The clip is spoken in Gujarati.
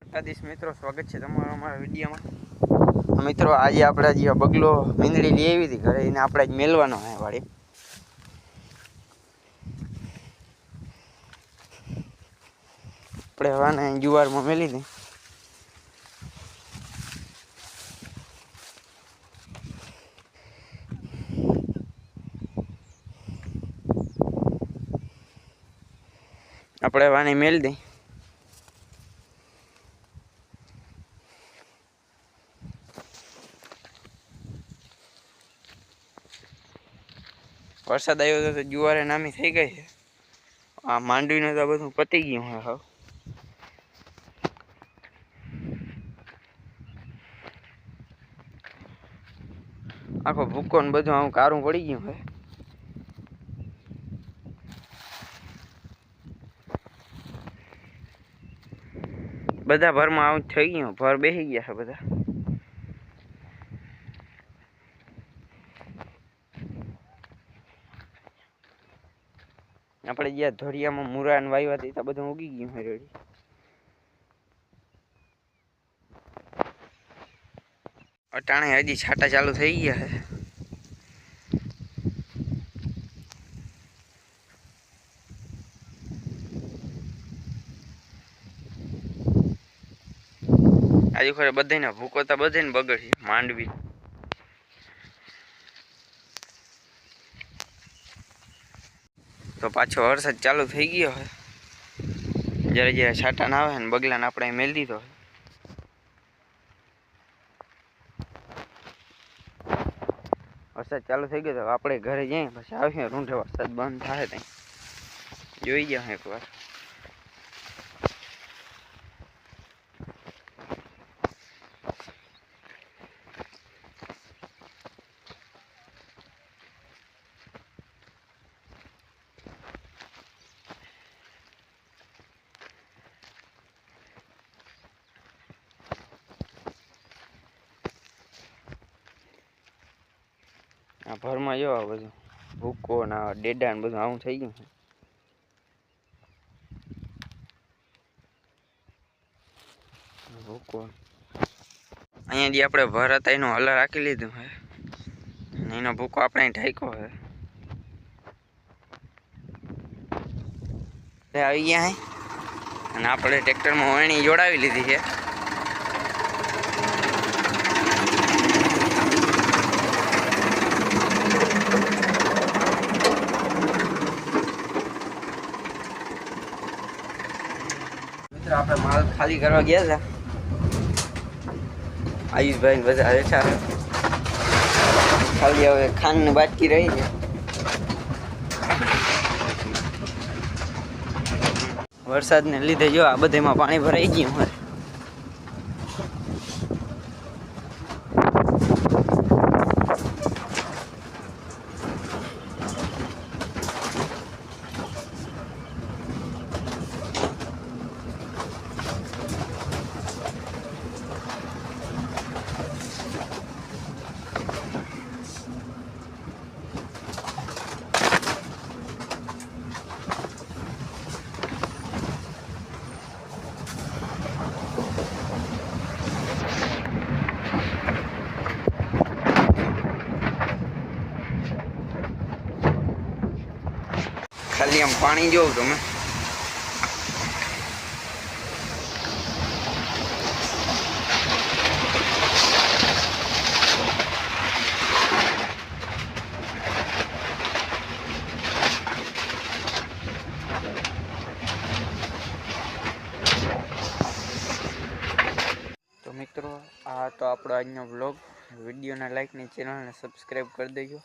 આદિશ મિત્રો, સ્વાગત છે તમારું અમારા વિડીયોમાં. મિત્રો, આજે આપણે જે બગલો મીંદડી લઈ આવી હતી ઘરે, એને આપણે જ મેલવાનો હે વાળી. આપણે હવાને જુવારમાં મેલી હતી. આપણે હવાને મેલ દઈ. વરસાદ આવ્યો તો જુવારે નામી થઈ ગઈ છે. આ માંડવીને તો બધું પતી ગયું હે હવે. આખો ભૂકો ને બધું આવું કારું પડી ગયું હે. બધા ભરમાં આવું થઈ ગયું, ભર બેસી ગયા છે બધા. આપણે જ્યાં ધોરિયામાં મુરા ને વાવ્યા હતા બધું ઉગી ગયું છે રેડી. અટાણે હજી છાંટા ચાલુ થઈ ગયા છે. આજે ખરે બધાને ભૂકો તો બધાને બગડશે માંડવી. તો પાછો વરસાદ ચાલુ થઈ ગયો હોય. જ્યારે જ્યારે છાંટા ના આવે ને બગલાને આપણે મેલ દીધો હોય. વરસાદ ચાલુ થઈ ગયો તો આપણે ઘરે જઈએ પછી આવીએ રૂંઢે. વરસાદ બંધ થાય ત્યાં જોઈ ગયા એકવાર. આ ભરમાં જો બધું ભૂકો ને ડેડા ને બધું આવું થઈ ગયું છે. ભૂકો અહીંયા જે આપણે ભર હતા એનો હલા રાખી લીધું હે. એનો ભૂકો આપણે ઢાંક્યો હે. આવી ગયા હે અને આપણે ટ્રેક્ટરમાં વણી જોડાવી લીધી છે. આપણે માલ ખાલી કરવા ગયા હતા. આયુષભાઈ બધા બેઠા છે. ખાલી હવે ખાંડ ને બાટકી રહી છે. વરસાદને લીધે જો આ બધામાં પાણી ભરાઈ ગયું હોય. ખાલી આમ પાણી જોઉં તમે. તો મિત્રો, આ તો આપણો આજનો વ્લોગ. વિડીયોને લાઈક ને ચેનલને સબસ્ક્રાઈબ કરી દેજો.